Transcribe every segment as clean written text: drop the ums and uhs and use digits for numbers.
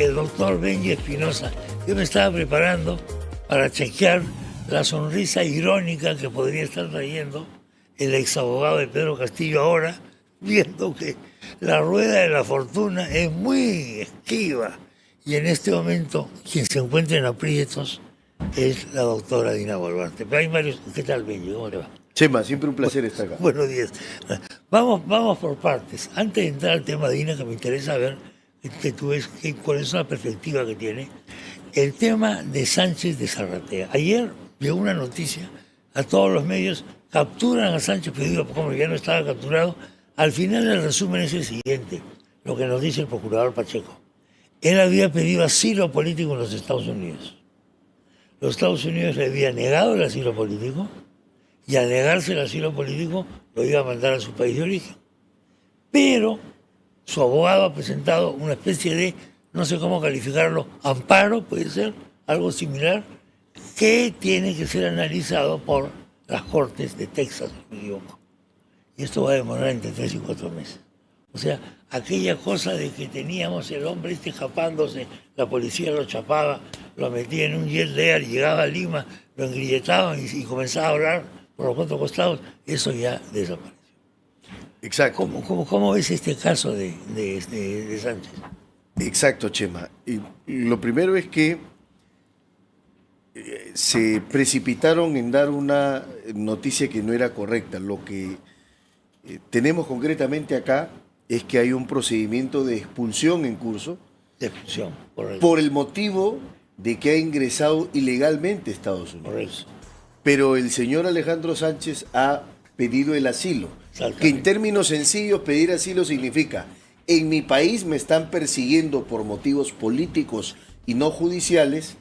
El doctor Benji Espinosa, yo me estaba preparando para chequear la sonrisa irónica que podría estar trayendo el ex abogado de Pedro Castillo ahora, viendo que la rueda de la fortuna es muy esquiva y en este momento quien se encuentra en aprietos es la doctora Dina Boluarte. Pero hay varios. ¿Qué tal, Benji? ¿Cómo le va? Chema, siempre un placer estar acá. Buenos días. Vamos por partes. Antes de entrar al tema, Dina, que me interesa ver que tú ves cuál es la perspectiva que tiene, el tema de Sánchez de Zarratea. Ayer llegó una noticia a todos los medios, capturan a Sánchez, pero digo, como ya no estaba capturado. Al final el resumen es el siguiente, lo que nos dice el procurador Pacheco. Él había pedido asilo político en los Estados Unidos. Los Estados Unidos le habían negado el asilo político y al negarse el asilo político lo iba a mandar a su país de origen. Pero su abogado ha presentado una especie de, no sé cómo calificarlo, amparo, puede ser, algo similar, que tiene que ser analizado por las Cortes de Texas, si no me equivoco. Y esto va a demorar entre 3 y 4 meses. O sea, aquella cosa de que teníamos el hombre escapándose, la policía lo chapaba, lo metía en un jet Lear, llegaba a Lima, lo engrilletaban y comenzaba a hablar por los 4 costados, eso ya desapareció. Exacto. ¿Cómo ves este caso de Sánchez? Exacto, Chema. Y lo primero es que se precipitaron en dar una noticia que no era correcta. Lo que tenemos concretamente acá es que hay un procedimiento de expulsión en curso. De expulsión, correcto. Por el motivo de que ha ingresado ilegalmente a Estados Unidos. Correcto. Pero el señor Alejandro Sánchez ha pedido el asilo. Que en términos sencillos pedir asilo significa: en mi país me están persiguiendo por motivos políticos y no judiciales,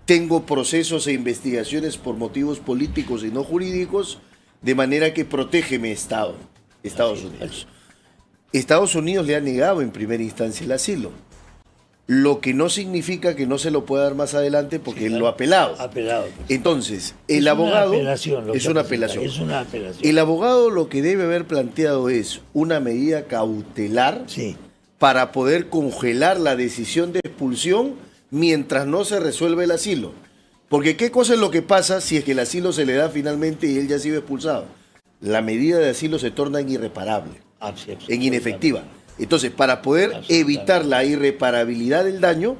tengo procesos e investigaciones por motivos políticos y no jurídicos, de manera que protégeme Estados Unidos. Estados Unidos le ha negado en primera instancia el asilo, lo que no significa que no se lo pueda dar más adelante porque él lo ha apelado. Entonces, el abogado... Es una apelación. El abogado lo que debe haber planteado es una medida cautelar para poder congelar la decisión de expulsión mientras no se resuelve el asilo. Porque ¿qué cosa es lo que pasa si es que el asilo se le da finalmente y él ya ha sido expulsado? La medida de asilo se torna en irreparable, en inefectiva. Entonces, para poder evitar la irreparabilidad del daño,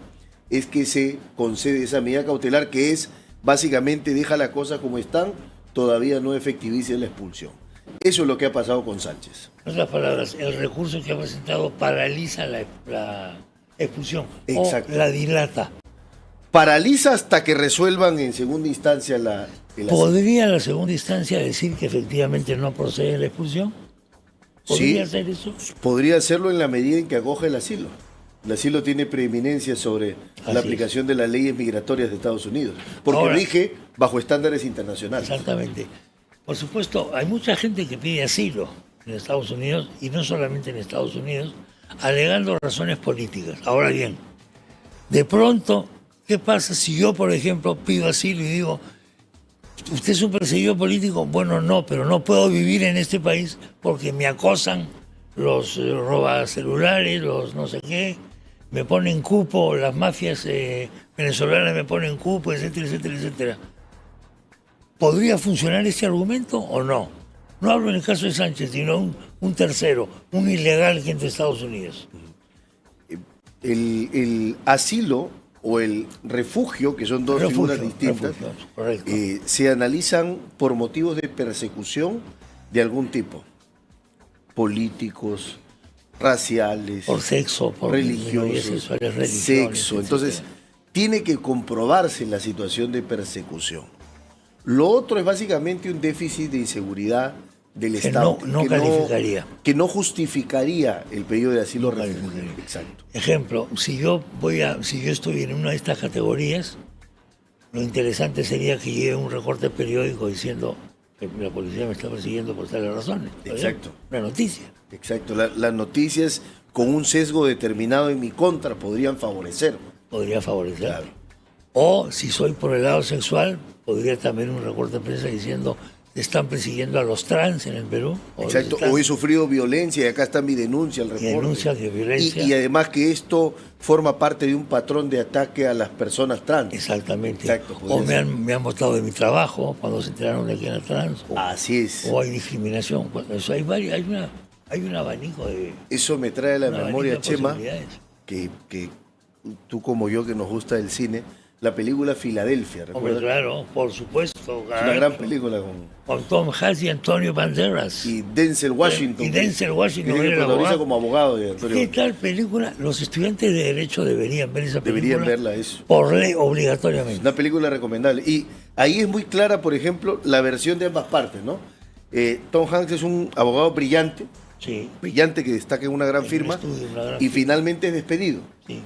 es que se concede esa medida cautelar, que es, básicamente, deja las cosas como están, todavía no efectivice la expulsión. Eso es lo que ha pasado con Sánchez. En otras palabras, el recurso que ha presentado paraliza la expulsión. Exacto. O la dilata. Paraliza hasta que resuelvan en segunda instancia el ¿Podría la segunda instancia decir que efectivamente no procede la expulsión? ¿Podría hacer eso? Podría hacerlo en la medida en que acoge el asilo. El asilo tiene preeminencia sobre la aplicación de las leyes migratorias de Estados Unidos, porque rige bajo estándares internacionales. Exactamente. Por supuesto, hay mucha gente que pide asilo en Estados Unidos, y no solamente en Estados Unidos, alegando razones políticas. Ahora bien, de pronto, ¿qué pasa si yo, por ejemplo, pido asilo y digo: ¿usted es un perseguido político? Bueno, no, pero no puedo vivir en este país porque me acosan los robacelulares, los no sé qué, me ponen cupo, las mafias venezolanas me ponen cupo, etcétera, etcétera, etcétera. ¿Podría funcionar este argumento o no? No hablo en el caso de Sánchez, sino un tercero, un ilegal que entra a Estados Unidos. El asilo o el refugio, que son dos figuras distintas, se analizan por motivos de persecución de algún tipo: políticos, raciales, por sexo, por religiosos, sexo. Entonces, tiene que comprobarse la situación de persecución. Lo otro es básicamente un déficit de inseguridad del Estado, que no justificaría el pedido de asilo. Exacto. Ejemplo, si yo estoy en una de estas categorías, lo interesante sería que llegue un recorte periódico diciendo que la policía me está persiguiendo por tales razones. Exacto. Una noticia. Exacto. Las noticias con un sesgo determinado en mi contra podrían favorecer. Podría favorecer. Claro. O si soy por el lado sexual, podría también un recorte de prensa diciendo: están persiguiendo a los trans en el Perú. Exacto, o he sufrido violencia y acá está mi denuncia, el reporte. Denuncias de violencia. Y además que esto forma parte de un patrón de ataque a las personas trans. Exactamente. Exacto, o me han botado de mi trabajo cuando se enteraron de que era trans. Así es. O hay discriminación. Bueno, eso hay un abanico de... Eso me trae a la memoria, Chema, que tú como yo que nos gusta el cine, la película Filadelfia, ¿recuerdas? Hombre, claro, por supuesto. Es una gran película con Tom Hanks y Antonio Banderas. Y Denzel Washington. Y Denzel Washington. Que era el abogado. como abogado de Antonio. ¿Qué tal película? Los estudiantes de Derecho deberían ver esa película. Deberían verla, eso. Por ley, obligatoriamente. Es una película recomendable. Y ahí es muy clara, por ejemplo, la versión de ambas partes, ¿no? Tom Hanks es un abogado brillante. Sí. Brillante que destaca en una gran firma. Y finalmente es despedido. Sí.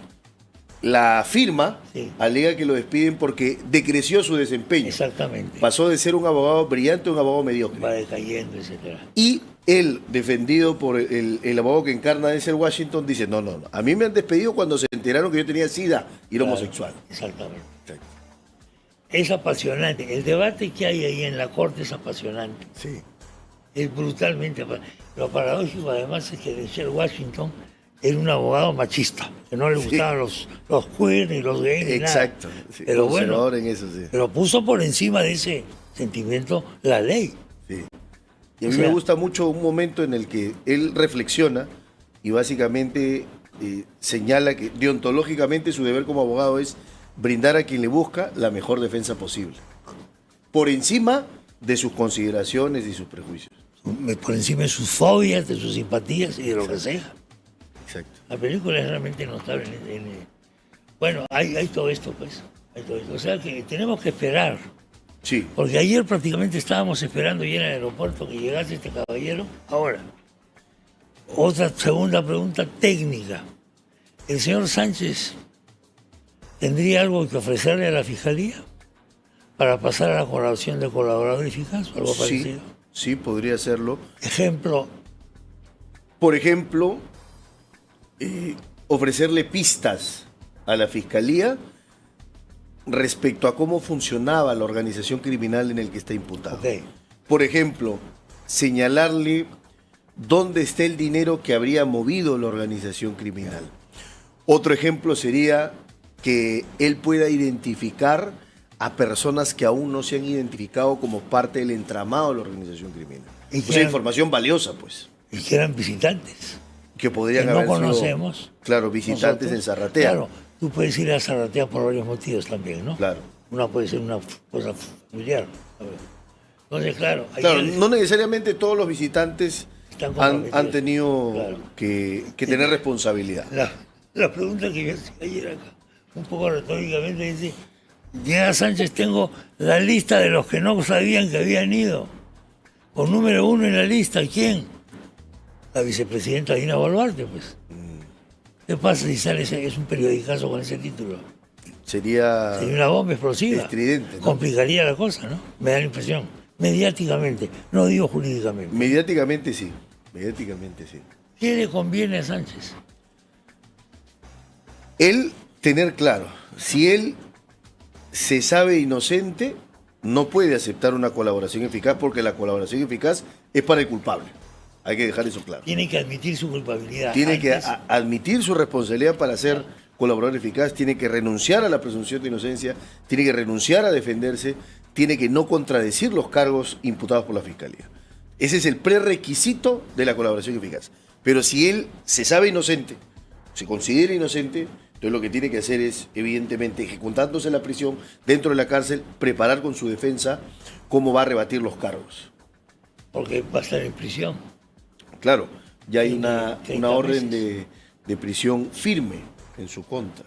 La firma alega que lo despiden porque decreció su desempeño. Exactamente. Pasó de ser un abogado brillante a un abogado mediocre. Va decayendo, etc. Y él, defendido por el abogado que encarna a Denzel Washington, dice, no. A mí me han despedido cuando se enteraron que yo tenía SIDA y era homosexual. Exactamente. Exacto. Es apasionante. El debate que hay ahí en la corte es apasionante. Sí. Es brutalmente apasionante. Lo paradójico además es que Denzel Washington era un abogado machista, que no le gustaban los queer ni los gays. Exacto. Nada. Sí, pero bueno, en eso, sí. Pero puso por encima de ese sentimiento la ley. Sí. Y a mí me gusta mucho un momento en el que él reflexiona y básicamente señala que deontológicamente su deber como abogado es brindar a quien le busca la mejor defensa posible, por encima de sus consideraciones y sus prejuicios. Por encima de sus fobias, de sus simpatías y de lo que sea. Exacto. La película es realmente notable. Bueno, hay todo esto, pues. O sea que tenemos que esperar. Sí. Porque ayer prácticamente estábamos esperando ya en el aeropuerto que llegase este caballero. Ahora, otra segunda pregunta técnica. ¿El señor Sánchez tendría algo que ofrecerle a la Fiscalía para pasar a la colaboración de colaborador eficaz o algo parecido? Sí, podría hacerlo. Ejemplo. Por ejemplo, ofrecerle pistas a la Fiscalía respecto a cómo funcionaba la organización criminal en el que está imputado. Okay. Por ejemplo, señalarle dónde está el dinero que habría movido la organización criminal. Otro ejemplo sería que él pueda identificar a personas que aún no se han identificado como parte del entramado de la organización criminal. O sea, información valiosa, pues. Y que eran visitantes. Que podrían que haber no conocemos. Sido, claro, visitantes en Zarratea. Claro, tú puedes ir a Zarratea por varios motivos también, ¿no? Claro. Una puede ser una cosa familiar. Entonces, claro. No necesariamente todos los visitantes han tenido que tener responsabilidad. La pregunta que yo hacía ayer acá, un poco retóricamente, dice, llega Sánchez, tengo la lista de los que no sabían que habían ido. Con número 1 en la lista, ¿quién? La vicepresidenta Dina Boluarte, pues. ¿Qué pasa si sale es un periodicazo con ese título? Sería una bomba explosiva. Estridente, ¿no? Complicaría la cosa, ¿no? Me da la impresión. Mediáticamente, no digo jurídicamente. Mediáticamente sí. Mediáticamente sí. ¿Qué le conviene a Sánchez? Él tener claro, si él se sabe inocente, no puede aceptar una colaboración eficaz porque la colaboración eficaz es para el culpable. Hay que dejar eso claro. Tiene que admitir su culpabilidad. Tiene que admitir su responsabilidad para ser colaborador eficaz, tiene que renunciar a la presunción de inocencia, tiene que renunciar a defenderse, tiene que no contradecir los cargos imputados por la Fiscalía. Ese es el prerequisito de la colaboración eficaz. Pero si él se sabe inocente, se considera inocente, entonces lo que tiene que hacer es, evidentemente, ejecutándose en la prisión, dentro de la cárcel, preparar con su defensa cómo va a rebatir los cargos. Porque va a estar en prisión. Claro, ya hay una orden de prisión firme en su contra.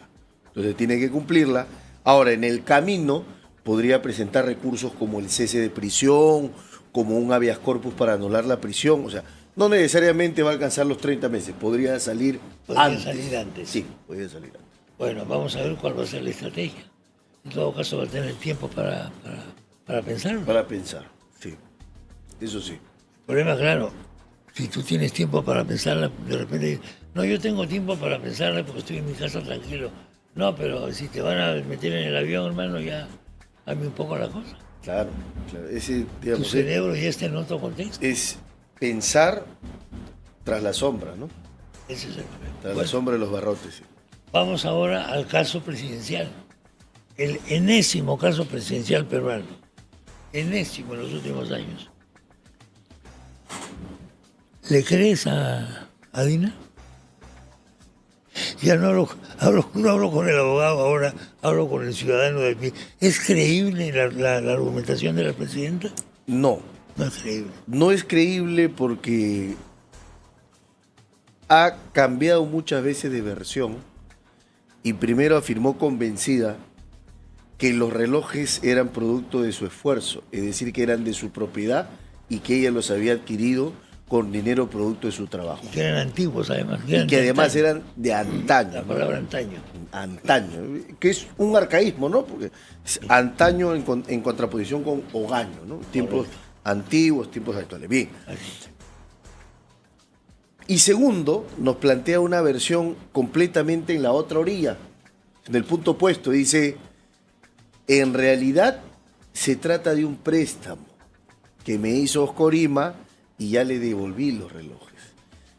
Entonces tiene que cumplirla. Ahora, en el camino podría presentar recursos como el cese de prisión, como un habeas corpus para anular la prisión. O sea, no necesariamente va a alcanzar los 30 meses, podría salir antes. Sí, podría salir antes. Bueno, vamos a ver cuál va a ser la estrategia. En todo caso va a tener tiempo para pensar. Para pensar, sí. Eso sí. El problema, claro, si tú tienes tiempo para pensarla, de repente, no, yo tengo tiempo para pensarla porque estoy en mi casa tranquilo. No, pero si te van a meter en el avión, hermano, ya hazme un poco la cosa. Claro, claro. Ese, Tu digamos, cerebro ya está en otro contexto. es pensar tras la sombra, ¿no? Ese es el Tras bueno, la sombra de los barrotes. Sí. vamos ahora al caso presidencial. El enésimo caso presidencial peruano. Enésimo en los últimos años. ¿Le crees a Dina? Ya no hablo con el abogado, ahora hablo con el ciudadano de pie. ¿Es creíble la argumentación de la presidenta? No, No es creíble. no es creíble porque ha cambiado muchas veces de versión y primero afirmó convencida que los relojes eran producto de su esfuerzo, es decir, que eran de su propiedad y que ella los había adquirido con dinero producto de su trabajo. Y que eran antiguos, además. Y que además antaño. eran de antaño. La palabra antaño. Antaño, que es un arcaísmo, ¿no? Porque es antaño en contraposición con hogaño, ¿no? Tiempos antiguos, tiempos actuales. Bien. Así. Y segundo, nos plantea una versión completamente en la otra orilla, en el punto opuesto. Dice, en realidad se trata de un préstamo que me hizo Oscorima y ya le devolví los relojes.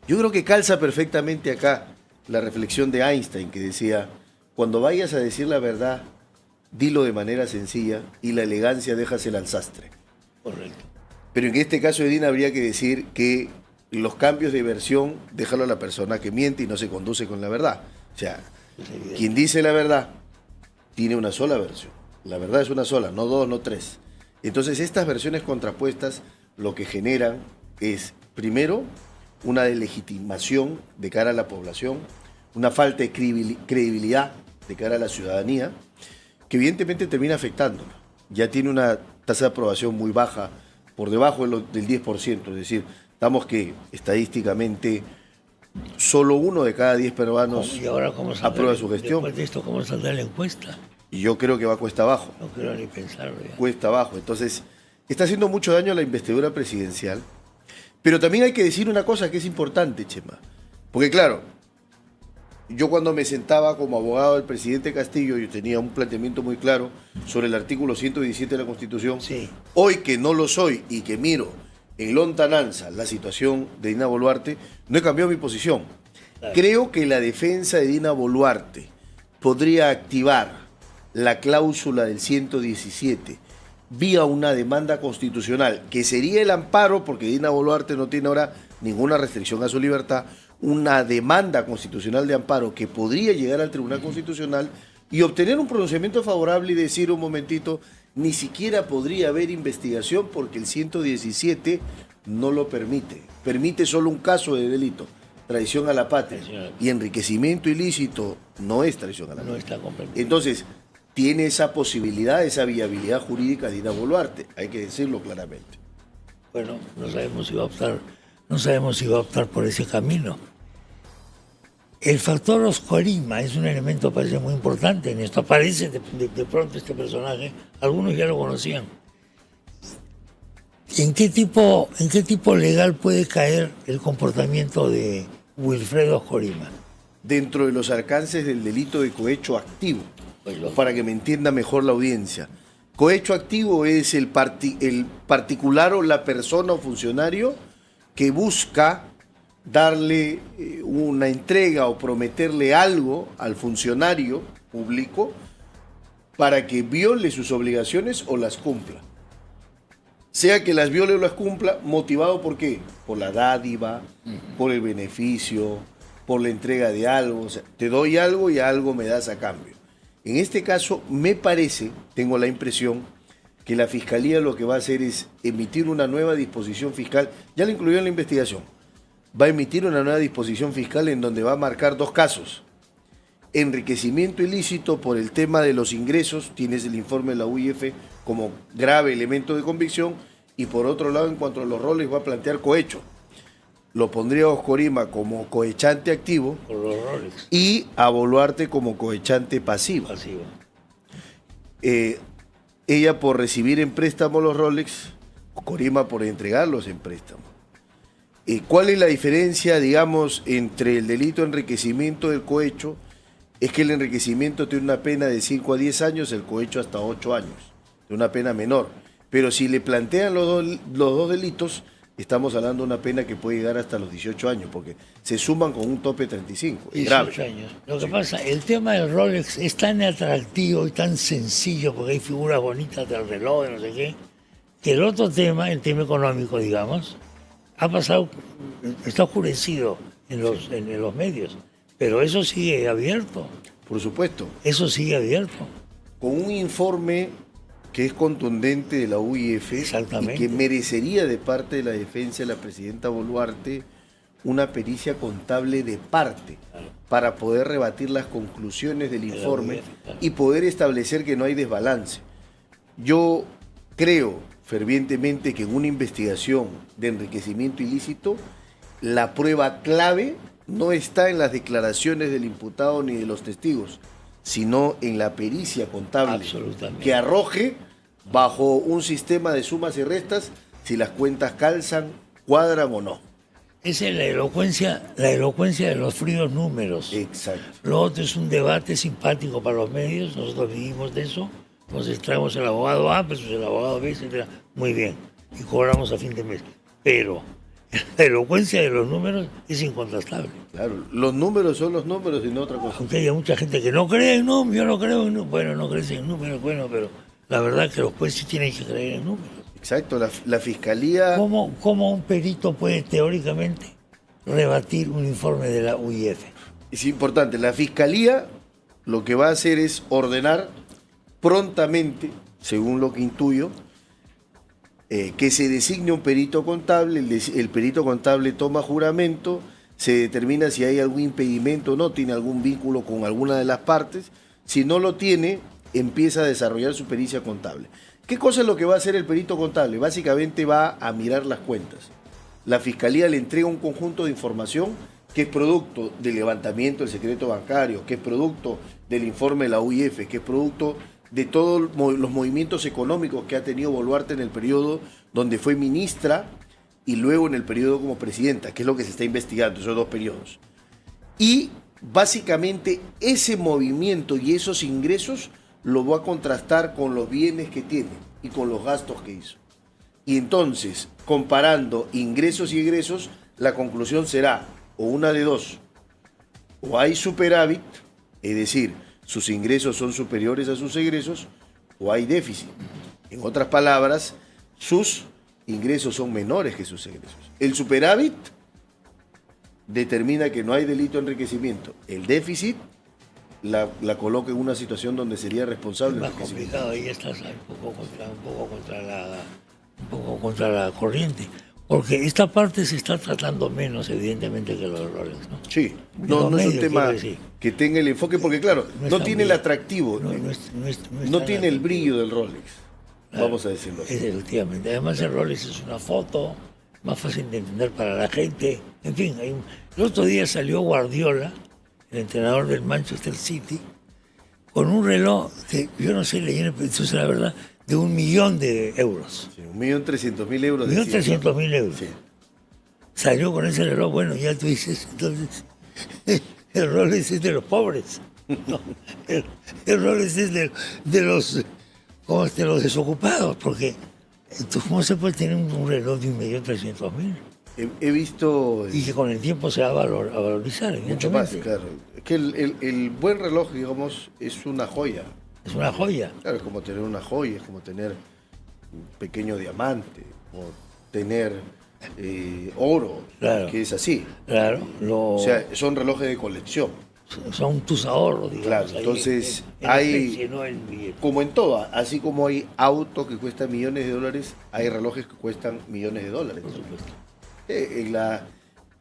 Yo creo que calza perfectamente acá la reflexión de Einstein que decía, cuando vayas a decir la verdad, dilo de manera sencilla y la elegancia déjasela al sastre. Correcto. Pero en este caso de Dina habría que decir que los cambios de versión, déjalo a la persona que miente y no se conduce con la verdad. O sea, quien dice la verdad tiene una sola versión. La verdad es una sola, no dos, no tres. Entonces estas versiones contrapuestas lo que generan es, primero, una delegitimación de cara a la población, una falta de credibilidad de cara a la ciudadanía, que evidentemente termina afectándola. Ya tiene una tasa de aprobación muy baja, por debajo del 10%, es decir, estamos que estadísticamente solo 1 de cada 10 peruanos ¿Y ahora cómo saldrá, aprueba su gestión. después de esto, cómo saldrá la encuesta? Y yo creo que va cuesta abajo. No quiero ni pensarlo ya. Cuesta abajo. Entonces, está haciendo mucho daño a la investidura presidencial. Pero también hay que decir una cosa que es importante, Chema. Porque claro, yo cuando me sentaba como abogado del presidente Castillo, yo tenía un planteamiento muy claro sobre el artículo 117 de la Constitución. Sí. Hoy que no lo soy y que miro en lontananza la situación de Dina Boluarte, no he cambiado mi posición. Claro. Creo que la defensa de Dina Boluarte podría activar la cláusula del 117 vía una demanda constitucional, que sería el amparo, porque Dina Boluarte no tiene ahora ninguna restricción a su libertad, una demanda constitucional de amparo que podría llegar al Tribunal Constitucional y obtener un pronunciamiento favorable y decir un momentito, ni siquiera podría haber investigación porque el 117 no lo permite. Permite solo un caso de delito, traición a la patria. Y enriquecimiento ilícito no es traición a la patria. No está comprendido. Entonces, tiene esa posibilidad, esa viabilidad jurídica Dina Boluarte, hay que decirlo claramente. Bueno, no sabemos si va a optar por ese camino. El factor Oscorima es un elemento, parece muy importante en esto. Aparece de pronto este personaje, algunos ya lo conocían. ¿En qué tipo legal puede caer el comportamiento de Wilfredo Oscorima? Dentro de los alcances del delito de cohecho activo, para que me entienda mejor la audiencia. Cohecho activo es el particular o la persona o funcionario que busca darle una entrega o prometerle algo al funcionario público para que viole sus obligaciones o las cumpla. Sea que las viole o las cumpla, motivado ¿por qué? Por la dádiva, por el beneficio, por la entrega de algo. O sea, te doy algo y algo me das a cambio. En este caso, me parece, tengo la impresión, que la Fiscalía lo que va a hacer es emitir una nueva disposición fiscal, ya la incluyó en la investigación, va a emitir una nueva disposición fiscal en donde va a marcar 2 casos. Enriquecimiento ilícito por el tema de los ingresos, tienes el informe de la UIF como grave elemento de convicción, y por otro lado, en cuanto a los roles, va a plantear cohecho. Lo pondría a Oscorima como cohechante activo Por los roles. y a Boluarte como cohechante pasivo. Ella por recibir en préstamo los Rolex, Oscorima por entregarlos en préstamo. ¿Cuál es la diferencia, digamos, entre el delito de enriquecimiento del cohecho? Es que el enriquecimiento tiene una pena de 5 a 10 años, el cohecho hasta 8 años, de una pena menor. Pero si le plantean los dos delitos, estamos hablando de una pena que puede llegar hasta los 18 años, porque se suman con un tope de 35. Es 18 grave. años. Lo que pasa, el tema del Rolex es tan atractivo y tan sencillo, porque hay figuras bonitas del reloj, de no sé qué, que el otro tema, el tema económico, digamos, ha pasado, está oscurecido en los medios, pero eso sigue abierto. Por supuesto. Eso sigue abierto. Con un informe que es contundente de la UIF y que merecería de parte de la defensa de la presidenta Boluarte una pericia contable de parte para poder rebatir las conclusiones del informe y poder establecer que no hay desbalance. Yo creo fervientemente que en una investigación de enriquecimiento ilícito, la prueba clave no está en las declaraciones del imputado ni de los testigos, sino en la pericia contable que arroje bajo un sistema de sumas y restas si las cuentas calzan, cuadran o no. Esa es la elocuencia de los fríos números. Exacto. Lo otro es un debate simpático para los medios, nosotros vivimos de eso, nos traemos el abogado A, pues el abogado B, etc. Muy bien, y cobramos a fin de mes. Pero la elocuencia de los números es incontrastable. Claro, los números son los números y no otra cosa. Aunque haya mucha gente que no cree en números, yo no creo en números. Bueno, no crees en números, bueno, pero la verdad es que los jueces tienen que creer en números. Exacto, la fiscalía... ¿Cómo un perito puede teóricamente rebatir un informe de la UIF? Es importante, la fiscalía lo que va a hacer es ordenar prontamente, según lo que intuyo, que se designe un perito contable, el perito contable toma juramento, se determina si hay algún impedimento o no, tiene algún vínculo con alguna de las partes, si no lo tiene, empieza a desarrollar su pericia contable. ¿Qué cosa es lo que va a hacer el perito contable? Básicamente va a mirar las cuentas. La fiscalía le entrega un conjunto de información que es producto del levantamiento del secreto bancario, que es producto del informe de la UIF, que es producto de todos los movimientos económicos que ha tenido Boluarte en el periodo donde fue ministra y luego en el periodo como presidenta, que es lo que se está investigando, esos dos periodos. Y básicamente ese movimiento y esos ingresos lo va a contrastar con los bienes que tiene y con los gastos que hizo. Y entonces, comparando ingresos y egresos, la conclusión será o una de dos: o hay superávit, es decir, sus ingresos son superiores a sus egresos, o hay déficit. En otras palabras, sus ingresos son menores que sus egresos. El superávit determina que no hay delito de enriquecimiento. El déficit la coloca en una situación donde sería responsable. Es más complicado, ahí estás un poco contra la corriente. Porque esta parte se está tratando menos, evidentemente, que los Rolex, ¿no? Sí, no es un tema que tenga el enfoque, porque claro, no tiene el atractivo, no tiene el brillo del Rolex, claro, vamos a decirlo así. Efectivamente, además el Rolex es una foto, más fácil de entender para la gente. En fin, el otro día salió Guardiola, el entrenador del Manchester City, con un reloj que yo no sé leer, pero eso es la verdad, de 1 millón de euros. Sí, 1.300.000 euros. 1.300.000 euros. Sí. Salió con ese reloj, bueno, ya tú dices, entonces, el Rolex es de los pobres. No, el Rolex es de los, de los desocupados, porque ¿cómo se puede tener un reloj de 1.300.000? He visto... Y que con el tiempo se va a valorizar, mucho más, claro. Es que el buen reloj, digamos, es una joya. Es una joya. Claro, es como tener una joya, es como tener un pequeño diamante, o tener oro, claro, que es así. Claro. O sea, son relojes de colección. Son tus ahorros, digamos. Claro, entonces hay, como en todo, así como hay autos que cuestan millones de dólares, hay relojes que cuestan millones de dólares. Por supuesto.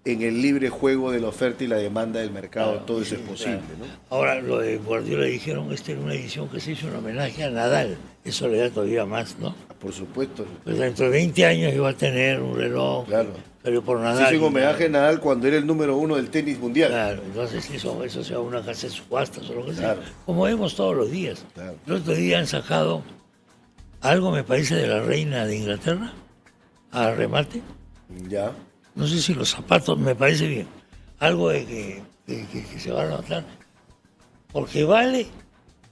En el libre juego de la oferta y la demanda del mercado, claro, todo eso es posible, claro, ¿no? Ahora, lo de Guardiola dijeron, en una edición que se hizo en homenaje a Nadal. Eso le da todavía más, ¿no? Por supuesto. Pues dentro de 20 años iba a tener un reloj, claro, pero por Nadal. Se hizo en homenaje a Nadal cuando era el número 1 del tenis mundial. Claro, entonces eso sea una casa de subastas o lo que claro, sea. Como vemos todos los días. Claro. El otro día han sacado algo, me parece, de la reina de Inglaterra, a remate. Ya. No sé si los zapatos, me parece bien. Algo de que se va a notar. Porque vale,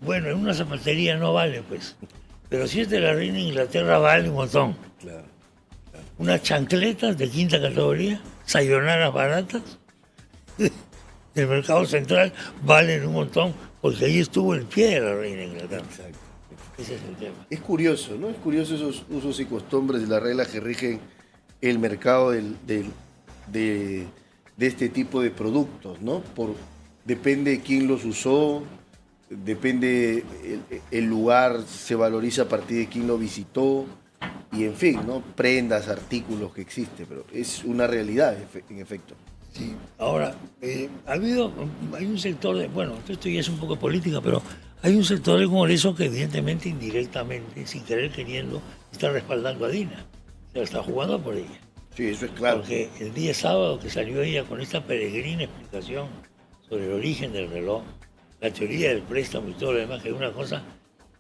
bueno, en una zapatería no vale, pues. Pero si es de la reina de Inglaterra, vale un montón. Claro. Unas chancletas de quinta categoría, sayonaras baratas, del mercado central, valen un montón, porque ahí estuvo el pie de la reina de Inglaterra. Exacto. Ese es el tema. Es curioso, ¿no? Es curioso esos usos y costumbres y las reglas que rigen el mercado de este tipo de productos, ¿no? Depende de quién los usó, depende el lugar, se valoriza a partir de quién lo visitó, y en fin, ¿no? Prendas, artículos que existen, pero es una realidad, en efecto. Sí. Ahora, hay un sector bueno, esto ya es un poco política, pero hay un sector del Congreso que evidentemente, indirectamente, sin querer queriendo, está respaldando a Dina. Se la está jugando por ella. Sí, eso es claro. Porque el día sábado que salió ella con esta peregrina explicación sobre el origen del reloj, la teoría del préstamo y todo lo demás, que es una cosa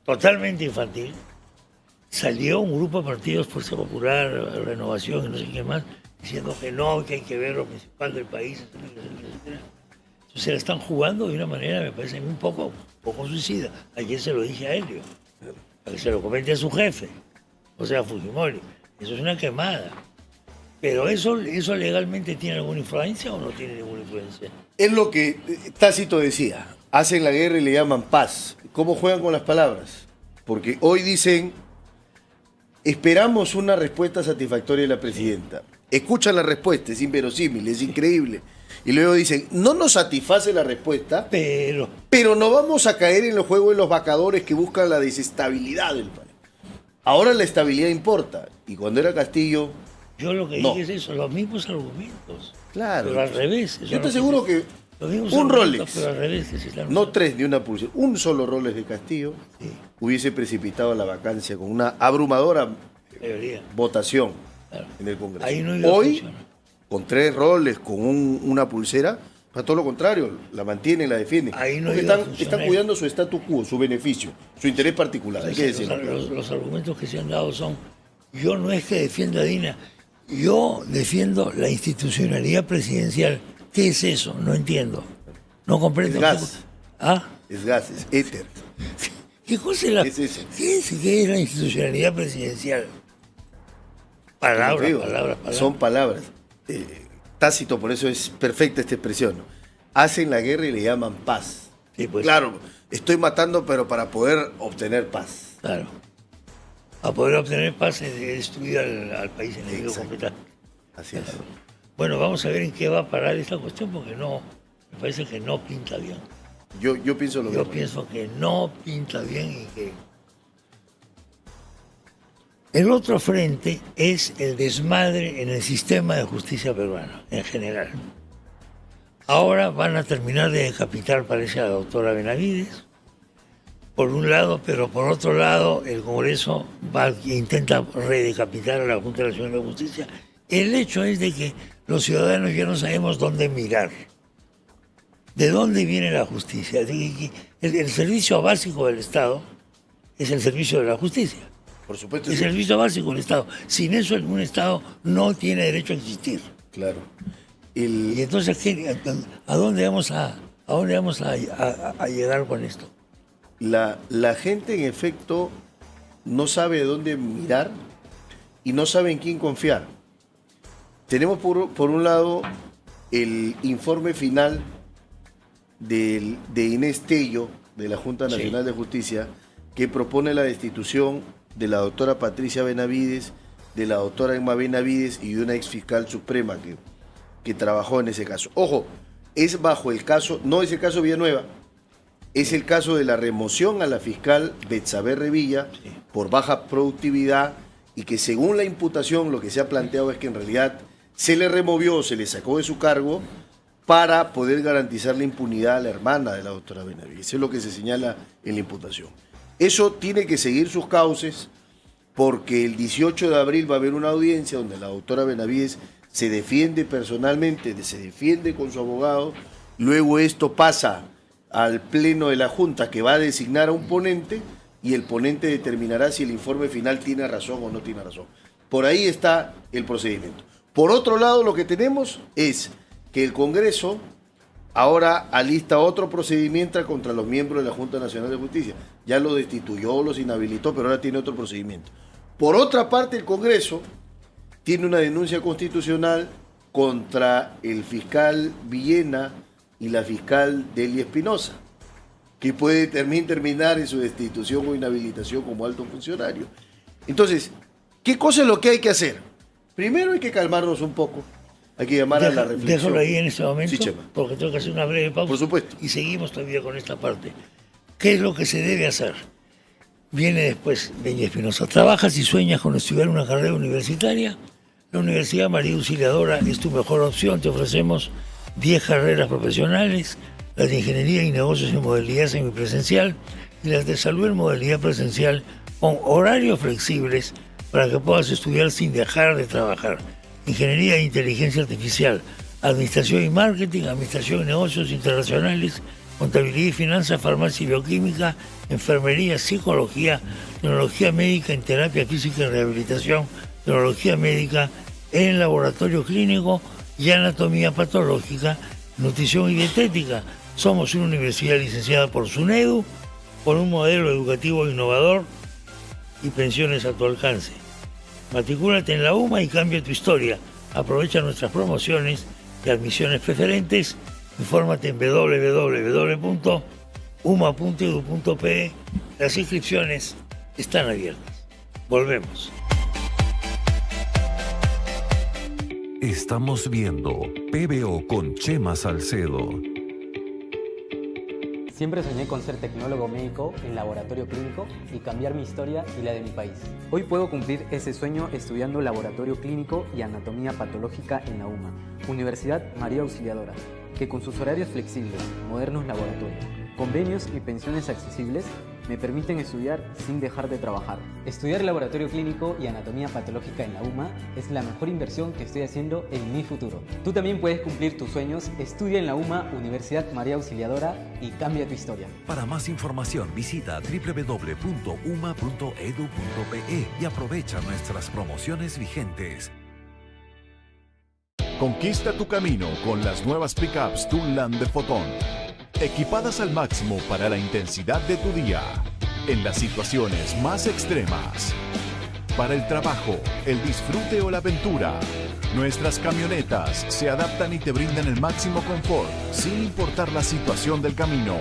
totalmente infantil, salió un grupo de partidos, Fuerza Popular, Renovación y no sé qué más, diciendo que no, que hay que ver lo principal del país, etcétera, etcétera, etcétera. Entonces se la están jugando de una manera, me parece a mí, un poco suicida. Ayer se lo dije a Helio, para que se lo comente a su jefe, o sea, a Fujimori. Eso es una quemada. Pero ¿eso legalmente tiene alguna influencia o no tiene ninguna influencia? Es lo que Tácito decía. Hacen la guerra y le llaman paz. ¿Cómo juegan con las palabras? Porque hoy dicen, esperamos una respuesta satisfactoria de la presidenta. Escuchan la respuesta, es inverosímil, es increíble. Y luego dicen, no nos satisface la respuesta, pero no vamos a caer en los juegos de los vacadores que buscan la desestabilidad del país. Ahora la estabilidad importa. Y cuando era Castillo... Yo lo que dije es eso, los mismos argumentos. Claro. Pero al revés. Yo te aseguro que un Rolex, pero al revés, no tres ni una pulsera, un solo Rolex de Castillo, sí, hubiese precipitado la vacancia con una abrumadora votación, claro, en el Congreso. Ahí no hoy, con 3 Rolex, con una pulsera, para todo lo contrario, la mantienen, la defienden. Ahí no porque están cuidando su status quo, su beneficio, su interés particular. Entonces, hay que decirlo. Los argumentos que se han dado son, yo no es que defienda a Dina, yo defiendo la institucionalidad presidencial. ¿Qué es eso? No entiendo. No comprendo. Es gas. ¿Ah? Es gas, es éter. ¿Qué cosa es eso? ¿Qué es la institucionalidad presidencial? Palabras. Son palabras. Tácito, por eso es perfecta esta expresión, ¿no? Hacen la guerra y le llaman paz. Sí, pues. Claro, estoy matando, pero para poder obtener paz. Claro. A poder obtener paz es destruir al país enemigo completamente. Así es. Bueno, vamos a ver en qué va a parar esta cuestión, porque me parece que no pinta bien. Yo pienso lo mismo. Yo pienso que no pinta bien y que... El otro frente es el desmadre en el sistema de justicia peruano, en general. Ahora van a terminar de decapitar, parece, a la doctora Benavides, por un lado, pero por otro lado el Congreso intenta redecapitar a la Junta Nacional de Justicia. El hecho es de que los ciudadanos ya no sabemos dónde mirar. ¿De dónde viene la justicia? El servicio básico del Estado es el servicio de la justicia. Por supuesto. Es el servicio básico del Estado. Sin eso un Estado no tiene derecho a existir. Claro. Y entonces, ¿a dónde vamos a llegar con esto? La gente, en efecto, no sabe dónde mirar y no sabe en quién confiar. Tenemos por un lado el informe final de Inés Tello, de la Junta Nacional de Justicia, que propone la destitución de la doctora Patricia Benavides, de la doctora Emma Benavides y de una ex fiscal suprema que trabajó en ese caso. Ojo, es bajo el caso, no es el caso Villanueva, es el caso de la remoción a la fiscal Betsabe Revilla por baja productividad, y que según la imputación lo que se ha planteado es que en realidad se le removió, se le sacó de su cargo para poder garantizar la impunidad a la hermana de la doctora Benavides. Eso es lo que se señala en la imputación. Eso tiene que seguir sus cauces, porque el 18 de abril va a haber una audiencia donde la doctora Benavides se defiende personalmente, se defiende con su abogado. Luego esto pasa al pleno de la Junta, que va a designar a un ponente, y el ponente determinará si el informe final tiene razón o no tiene razón. Por ahí está el procedimiento. Por otro lado, lo que tenemos es que el Congreso ahora alista otro procedimiento contra los miembros de la Junta Nacional de Justicia. Ya los destituyó, los inhabilitó, pero ahora tiene otro procedimiento. Por otra parte, el Congreso tiene una denuncia constitucional contra el fiscal Villena y la fiscal Delia Espinosa, que puede también terminar en su destitución o inhabilitación como alto funcionario. Entonces, ¿qué cosa es lo que hay que hacer? Primero hay que calmarnos un poco. Hay que llamar a la reflexión. Déjalo ahí en este momento, sí, Chema, porque tengo que hacer una breve pausa. Por supuesto. Y seguimos todavía con esta parte. ¿Qué es lo que se debe hacer? Viene después Delia Espinosa. ¿Trabajas y sueñas con estudiar una carrera universitaria? La Universidad María Auxiliadora es tu mejor opción. Te ofrecemos 10 carreras profesionales, las de Ingeniería y Negocios en modalidad semipresencial y las de Salud en modalidad presencial, con horarios flexibles para que puedas estudiar sin dejar de trabajar. Ingeniería e Inteligencia Artificial, Administración y Marketing, Administración y Negocios Internacionales, Contabilidad y Finanzas, Farmacia y Bioquímica, Enfermería, Psicología, Tecnología Médica en Terapia Física y Rehabilitación, Tecnología Médica en Laboratorio Clínico y Anatomía Patológica, Nutrición y Dietética. Somos una universidad licenciada por SUNEDU, con un modelo educativo innovador y pensiones a tu alcance. Matricúlate en la UMA y cambia tu historia. Aprovecha nuestras promociones y admisiones preferentes. Infórmate en www.uma.edu.pe. Las inscripciones están abiertas. Volvemos. Estamos viendo PBO con Chema Salcedo. Siempre soñé con ser tecnólogo médico en laboratorio clínico y cambiar mi historia y la de mi país. Hoy puedo cumplir ese sueño estudiando laboratorio clínico y anatomía patológica en la UMA, Universidad María Auxiliadora, que con sus horarios flexibles, modernos laboratorios, convenios y pensiones accesibles me permiten estudiar sin dejar de trabajar. Estudiar laboratorio clínico y anatomía patológica en la UMA es la mejor inversión que estoy haciendo en mi futuro. Tú también puedes cumplir tus sueños. Estudia en la UMA, Universidad María Auxiliadora, y cambia tu historia. Para más información visita www.uma.edu.pe y aprovecha nuestras promociones vigentes. Conquista tu camino con las nuevas pickups Tunland de Fotón. Equipadas al máximo para la intensidad de tu día, en las situaciones más extremas. Para el trabajo, el disfrute o la aventura, nuestras camionetas se adaptan y te brindan el máximo confort, sin importar la situación del camino.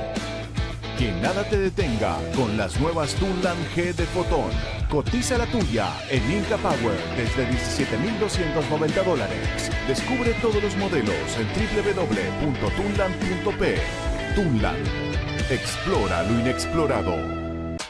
Que nada te detenga con las nuevas Tunland G de Fotón. Cotiza la tuya en Inca Power desde $17,290. Descubre todos los modelos en www.tunland.p. Tunland. Explora lo inexplorado.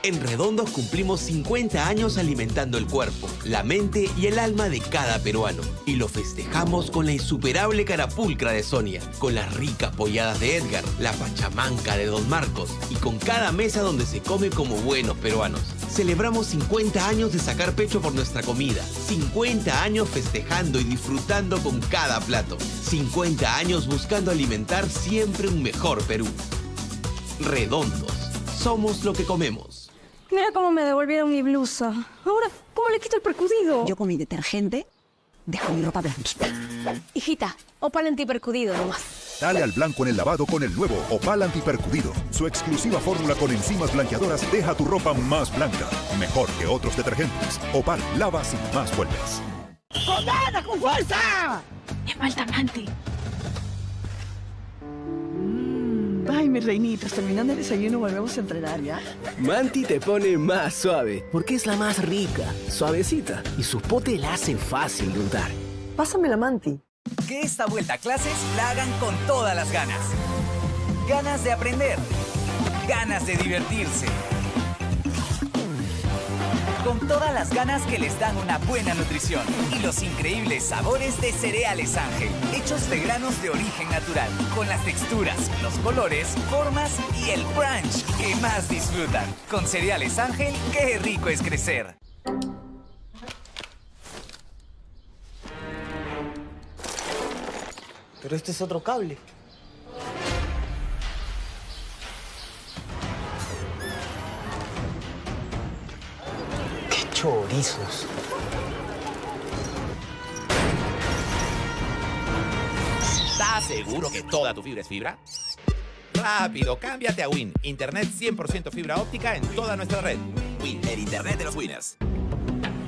En Redondos cumplimos 50 años alimentando el cuerpo, la mente y el alma de cada peruano. Y lo festejamos con la insuperable carapulcra de Sonia, con las ricas polladas de Edgar, la pachamanca de Don Marcos y con cada mesa donde se come como buenos peruanos. Celebramos 50 años de sacar pecho por nuestra comida, 50 años festejando y disfrutando con cada plato, 50 años buscando alimentar siempre un mejor Perú. Redondos, somos lo que comemos. Mira cómo me devolvieron mi blusa. Ahora, ¿cómo le quito el percudido? Yo con mi detergente dejo mi ropa blanquita. Hijita, Opal antipercudido nomás. Dale al blanco en el lavado con el nuevo Opal Antipercudido. Su exclusiva fórmula con enzimas blanqueadoras deja tu ropa más blanca. Mejor que otros detergentes. Opal, lava sin más vueltas. ¡Con ganas, con fuerza! Me falta Manti. Ay, mis reinitas, terminando el desayuno volvemos a entrenar, ¿ya? Manti te pone más suave, porque es la más rica, suavecita, y su pote la hace fácil de untar. Pásame la Manti. Que esta vuelta a clases la hagan con todas las ganas. Ganas de aprender. Ganas de divertirse. Con todas las ganas que les dan una buena nutrición y los increíbles sabores de cereales Ángel, hechos de granos de origen natural, con las texturas, los colores, formas y el crunch que más disfrutan. Con cereales Ángel, qué rico es crecer. Pero este es otro cable. Chorizos. Estás ¿Estás seguro que toda tu fibra es fibra? Rápido, cámbiate a Win. Internet 100% fibra óptica en toda nuestra red. Win, el internet de los winners.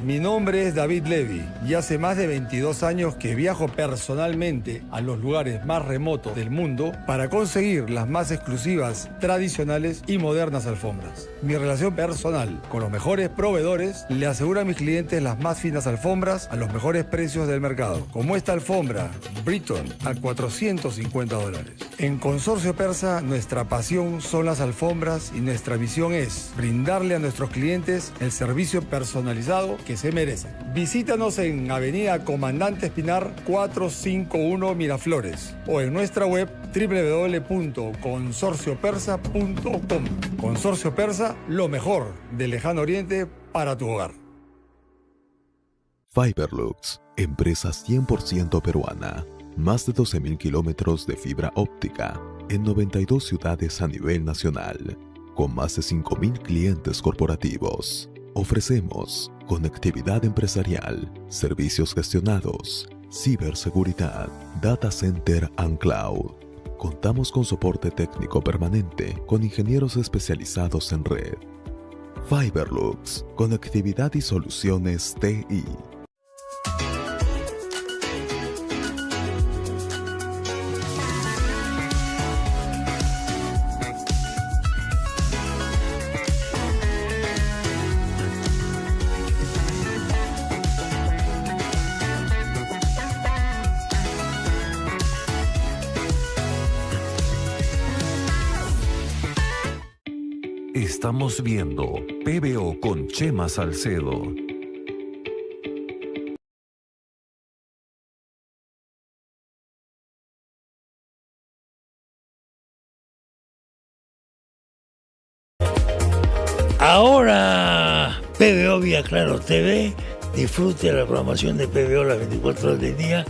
Mi nombre es David Levy y hace más de 22 años que viajo personalmente a los lugares más remotos del mundo para conseguir las más exclusivas, tradicionales y modernas alfombras. Mi relación personal con los mejores proveedores le asegura a mis clientes las más finas alfombras a los mejores precios del mercado, como esta alfombra Briton a $450. En Consorcio Persa, nuestra pasión son las alfombras y nuestra visión es brindarle a nuestros clientes el servicio personalizado que se merecen. Visítanos en Avenida Comandante Espinar 451 Miraflores o en nuestra web www.consorciopersa.com. Consorcio Persa, lo mejor del Lejano Oriente para tu hogar. Fiberlux, empresa 100% peruana. Más de 12.000 kilómetros de fibra óptica en 92 ciudades a nivel nacional, con más de 5.000 clientes corporativos. Ofrecemos conectividad empresarial, servicios gestionados, ciberseguridad, data center and cloud. Contamos con soporte técnico permanente con ingenieros especializados en red. Fiberlux, conectividad y soluciones TI. Estamos viendo PBO con Chema Salcedo. Ahora PBO vía Claro TV, disfrute la programación de PBO las 24 horas del día.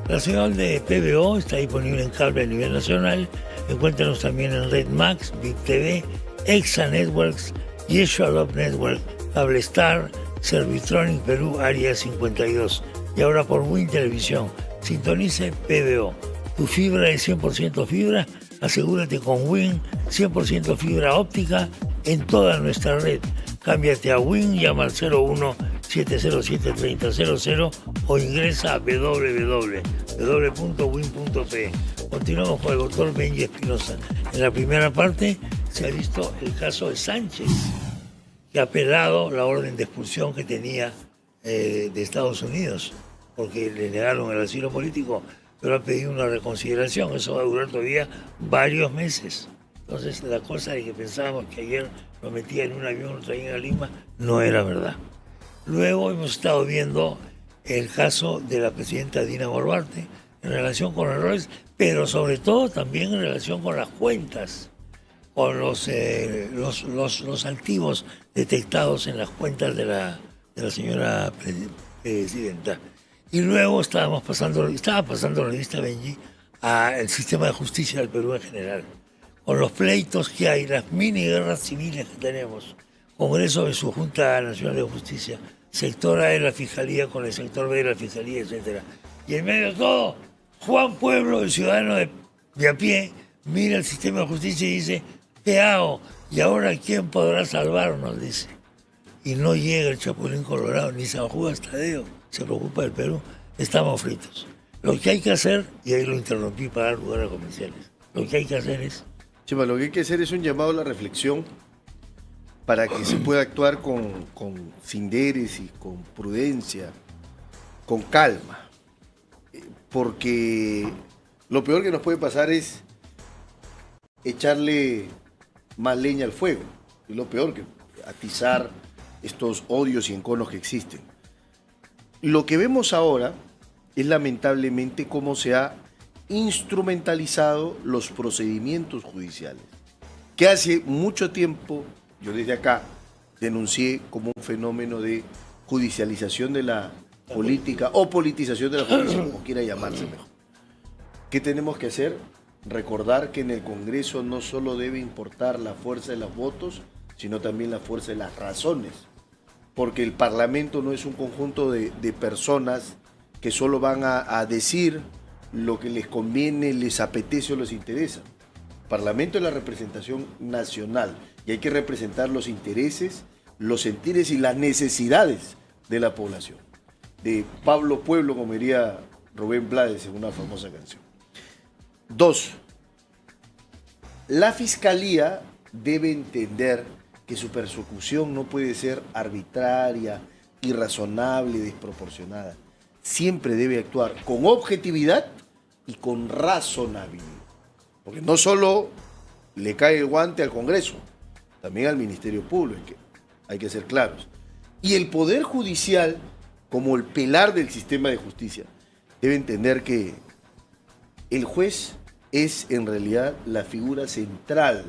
La señal de PBO está disponible en cable a nivel nacional. Encuéntranos también en Red Max, Big TV, Exa Networks, Yeshua Love Network, Cablestar, Servitronic Perú, Área 52. Y ahora por Win Televisión. Sintonice PBO. Tu fibra es 100% fibra. Asegúrate con Win 100% fibra óptica en toda nuestra red. Cámbiate a Win, llama al 01-707-3000 o ingresa a www.win.pe. Continuamos con el doctor Benji Espinosa. En la primera parte se ha visto el caso de Sánchez, que ha apelado la orden de expulsión que tenía de Estados Unidos, porque le negaron el asilo político, pero ha pedido una reconsideración. Eso va a durar todavía varios meses. Entonces, la cosa de que pensábamos que ayer lo metía en un avión, lo traían a Lima, no era verdad. Luego hemos estado viendo el caso de la presidenta Dina Boluarte en relación con errores, pero sobre todo también en relación con las cuentas, con los activos detectados en las cuentas de la señora presidenta. Y luego estaba pasando la revista Benji al sistema de justicia del Perú en general, con los pleitos que hay, las mini guerras civiles que tenemos, Congreso de su Junta Nacional de Justicia, sector A de la Fiscalía con el sector B de la Fiscalía, etc. Y en medio de todo, Juan Pueblo, el ciudadano de a pie, mira el sistema de justicia y dice: ¿qué hago? ¿Y ahora quién podrá salvarnos? Dice. Y no llega el Chapulín Colorado, ni San Judas Tadeo se preocupa del Perú. Estamos fritos. Lo que hay que hacer, y ahí lo interrumpí para dar lugar a comerciales, lo que hay que hacer es... Chema, lo que hay que hacer es un llamado a la reflexión para que se pueda actuar con sinderes y con prudencia, con calma. Porque lo peor que nos puede pasar es echarle más leña al fuego. Es lo peor, que atizar estos odios y enconos que existen. Lo que vemos ahora es lamentablemente cómo se ha instrumentalizado los procedimientos judiciales, que hace mucho tiempo yo desde acá denuncié como un fenómeno de judicialización de la política o politización de la justicia, como quiera llamarse mejor. ¿Qué tenemos que hacer? Recordar que en el Congreso no solo debe importar la fuerza de los votos, sino también la fuerza de las razones, porque el Parlamento no es un conjunto de personas que solo van a decir lo que les conviene, les apetece o les interesa. El Parlamento es la representación nacional y hay que representar los intereses, los sentires y las necesidades de la población. De Pablo Pueblo, como diría Rubén Blades en una famosa canción. 2. La Fiscalía debe entender que su persecución no puede ser arbitraria, irrazonable, desproporcionada. Siempre debe actuar con objetividad y con razonabilidad. Porque no solo le cae el guante al Congreso, también al Ministerio Público, hay que ser claros. Y el Poder Judicial, como el pilar del sistema de justicia, debe entender que el juez es en realidad la figura central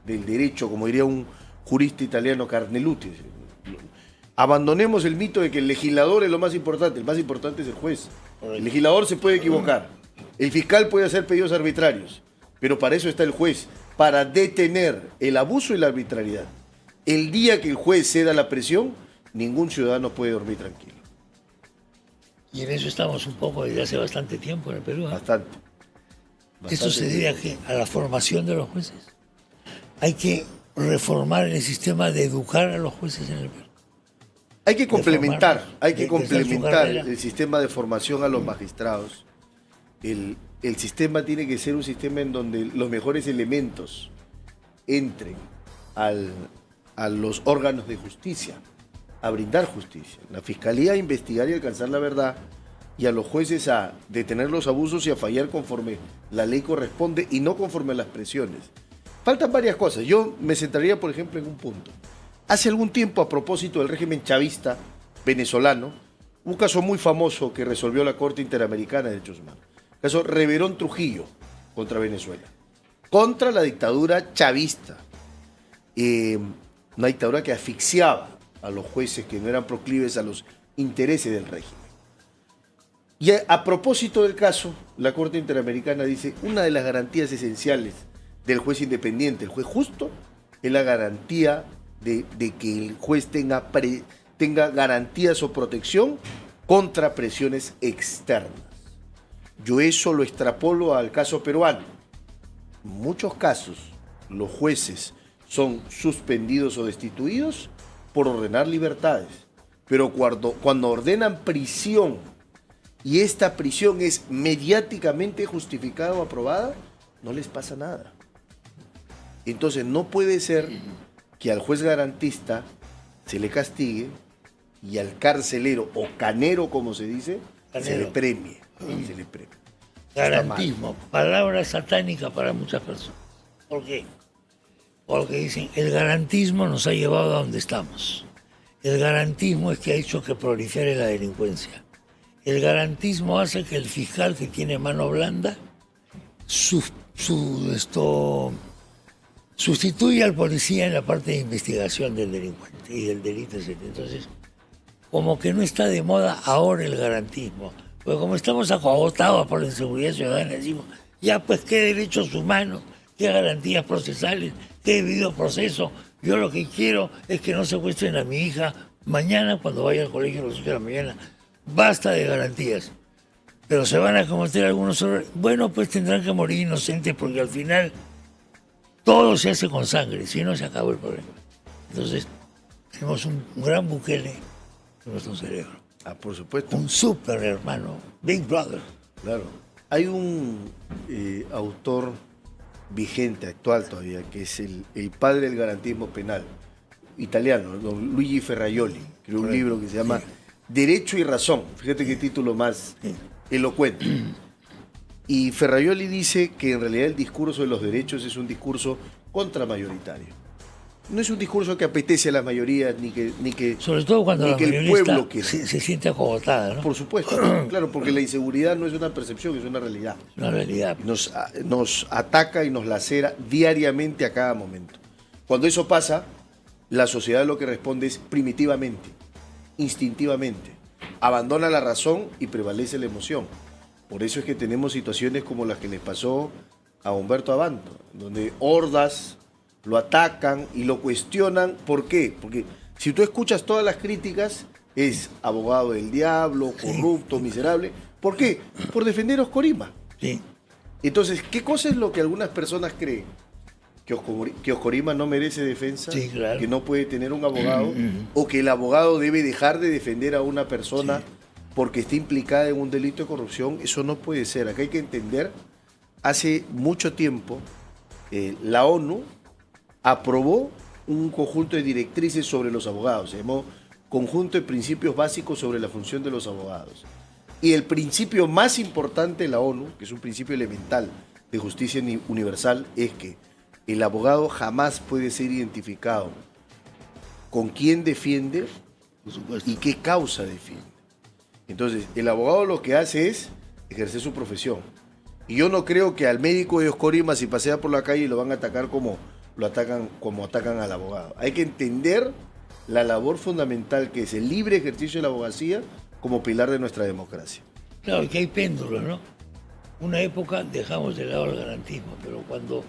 del derecho, como diría un jurista italiano, Carneluti. Abandonemos el mito de que el legislador es lo más importante. El más importante es el juez. El legislador se puede equivocar. El fiscal puede hacer pedidos arbitrarios. Pero para eso está el juez, para detener el abuso y la arbitrariedad. El día que el juez ceda la presión, ningún ciudadano puede dormir tranquilo. Y en eso estamos un poco desde hace bastante tiempo en el Perú. Bastante. Esto se debe a la formación de los jueces. Hay que reformar el sistema de educar a los jueces en el Perú. Hay que complementar el sistema de formación a los magistrados. El sistema tiene que ser un sistema en donde los mejores elementos entren a los órganos de justicia, a brindar justicia. La Fiscalía a investigar y alcanzar la verdad, y a los jueces a detener los abusos y a fallar conforme la ley corresponde y no conforme a las presiones. Faltan varias cosas. Yo me centraría, por ejemplo, en un punto. Hace algún tiempo, a propósito del régimen chavista venezolano, un caso muy famoso que resolvió la Corte Interamericana de Derechos Humanos. El caso Reverón Trujillo contra Venezuela. Contra la dictadura chavista. Una dictadura que asfixiaba a los jueces que no eran proclives a los intereses del régimen. Y a propósito del caso, la Corte Interamericana dice, una de las garantías esenciales del juez independiente, el juez justo, es la garantía de que el juez tenga garantías o protección contra presiones externas. Yo eso lo extrapolo al caso peruano. En muchos casos, los jueces son suspendidos o destituidos por ordenar libertades, pero cuando ordenan prisión y esta prisión es mediáticamente justificada o aprobada, no les pasa nada. Entonces no puede ser que al juez garantista se le castigue y al carcelero o canero, como se dice, se le premie. Se le premie. Garantismo, palabra satánica para muchas personas. ¿Por qué? Porque dicen, el garantismo nos ha llevado a donde estamos. El garantismo es que ha hecho que prolifere la delincuencia. El garantismo hace que el fiscal que tiene mano blanda sustituya al policía en la parte de investigación del delincuente y del delito, etc. Entonces, como que no está de moda ahora el garantismo. Porque como estamos agotados por la inseguridad ciudadana, decimos, ya pues qué derechos humanos, qué garantías procesales, qué debido proceso. Yo lo que quiero es que no secuestren a mi hija mañana cuando vaya al colegio a las 8 de la mañana. Basta de garantías. Pero se van a cometer algunos errores. Bueno, pues tendrán que morir inocentes porque al final todo se hace con sangre, si no se acabó el problema. Entonces, tenemos un gran Bukele en nuestro cerebro. Ah, por supuesto. Un super hermano, Big Brother. Claro. Hay un autor vigente, actual todavía, que es el padre del garantismo penal, italiano, don Luigi Ferrajoli. Creó un libro que se llama Derecho y Razón. Fíjate qué título más elocuente. Y Ferrajoli dice que en realidad el discurso de los derechos es un discurso contramayoritario. No es un discurso que apetece a las mayorías ni que sobre todo cuando la el pueblo se siente acogotada, ¿no? Por supuesto, claro, porque la inseguridad no es una percepción, es una realidad. Una realidad. Nos ataca y nos lacera diariamente a cada momento. Cuando eso pasa, la sociedad lo que responde es primitivamente, instintivamente. Abandona la razón y prevalece la emoción. Por eso es que tenemos situaciones como las que les pasó a Humberto Abanto, donde hordas lo atacan y lo cuestionan. ¿Por qué? Porque si tú escuchas todas las críticas, es abogado del diablo, corrupto, miserable, ¿Por qué? Por defender a Oscorima. Sí. Entonces, ¿qué cosa es lo que algunas personas creen? Que Oscorima no merece defensa, sí, claro, que no puede tener un abogado, o que el abogado debe dejar de defender a una persona porque está implicada en un delito de corrupción. Eso no puede ser. Acá hay que entender, hace mucho tiempo, la ONU aprobó un conjunto de directrices sobre los abogados, se llamó Conjunto de Principios Básicos sobre la Función de los Abogados. Y el principio más importante de la ONU, que es un principio elemental de justicia universal, es que el abogado jamás puede ser identificado con quién defiende y qué causa defiende. Entonces, el abogado lo que hace es ejercer su profesión. Y yo no creo que al médico de Oscorima, si pasea por la calle, lo van a atacar como atacan al abogado. Hay que entender la labor fundamental que es el libre ejercicio de la abogacía como pilar de nuestra democracia. Claro, que hay péndulos, ¿no? Una época dejamos de lado el garantismo, pero cuando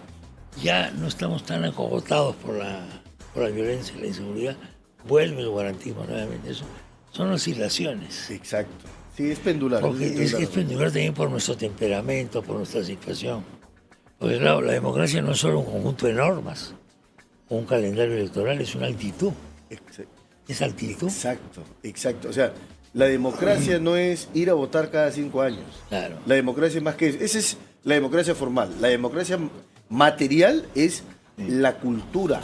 ya no estamos tan acogotados por la violencia y la inseguridad, vuelve el garantismo nuevamente. Eso son oscilaciones. Exacto. Sí, es pendular. Porque es pendular también por nuestro temperamento, por nuestra situación. Porque claro, la democracia no es solo un conjunto de normas o un calendario electoral, es una actitud. Es actitud. Exacto. O sea, la democracia no es ir a votar cada 5 años. Claro. La democracia es más que eso. Esa es la democracia formal. La democracia material es la cultura,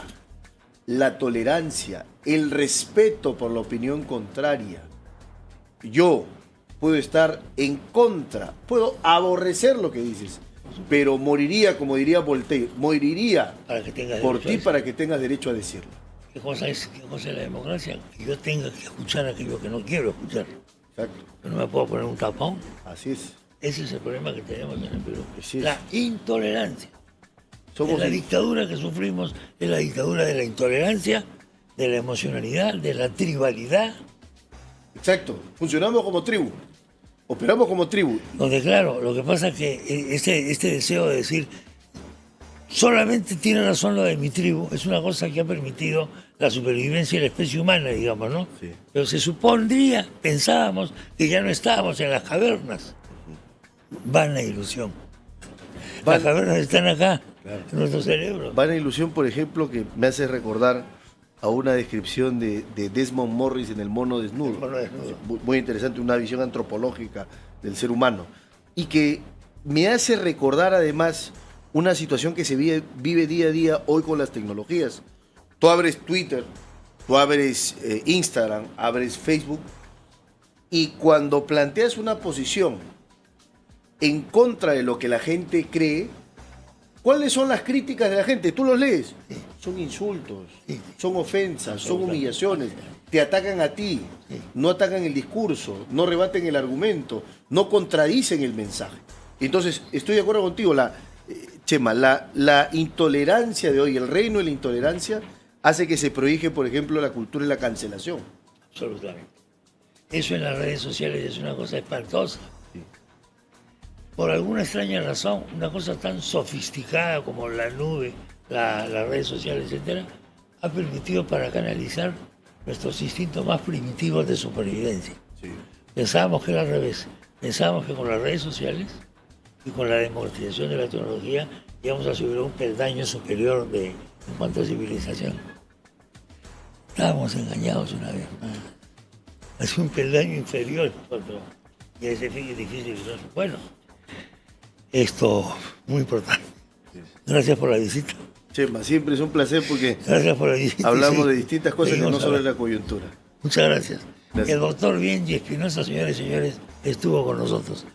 la tolerancia, el respeto por la opinión contraria. Yo puedo estar en contra, puedo aborrecer lo que dices, pero moriría, como diría Voltaire, moriría por ti para que tengas derecho a decirlo. ¿Qué cosa es la democracia? Que yo tenga que escuchar aquello que no quiero escuchar. Exacto. Que no me puedo poner un tapón. Así es. Ese es el problema que tenemos en el Perú. La intolerancia. La dictadura que sufrimos es la dictadura de la intolerancia, de la emocionalidad, de la tribalidad. Exacto. Funcionamos como tribu. Operamos como tribu. Donde claro, lo que pasa es que este deseo de decir solamente tiene razón lo de mi tribu es una cosa que ha permitido la supervivencia de la especie humana, digamos, ¿no? Sí. Pero se supondría, pensábamos, que ya no estábamos en las cavernas. Vana ilusión. Las cavernas están acá, claro, en nuestro cerebro. Vana ilusión, por ejemplo, que me hace recordar a una descripción de Desmond Morris en El mono desnudo. Muy interesante, una visión antropológica del ser humano. Y que me hace recordar además una situación que se vive día a día hoy con las tecnologías. Tú abres Twitter, tú abres Instagram, abres Facebook, y cuando planteas una posición en contra de lo que la gente cree, ¿cuáles son las críticas de la gente? Tú los lees. Son insultos, son ofensas, son humillaciones. Te atacan a ti, no atacan el discurso, no rebaten el argumento, no contradicen el mensaje. Entonces, estoy de acuerdo contigo, Chema, la intolerancia de hoy, el reino de la intolerancia, hace que se prohíbe, por ejemplo, la cultura de la cancelación. Absolutamente. Eso en las redes sociales es una cosa espantosa. Por alguna extraña razón, una cosa tan sofisticada como la nube, las redes sociales, etcétera, ha permitido para canalizar nuestros instintos más primitivos de supervivencia. Sí. Pensábamos que era al revés. Pensábamos que con las redes sociales y con la democratización de la tecnología íbamos a subir a un peldaño superior en cuanto a civilización. Estábamos engañados una vez más. Es un peldaño inferior y ese fin es difícil. Bueno, esto muy importante. Gracias por la visita. Chema, siempre es un placer porque gracias por la visita, hablamos de distintas cosas que no sobre la coyuntura. Muchas gracias. El doctor Bienji Espinosa, señores y señores, estuvo con nosotros.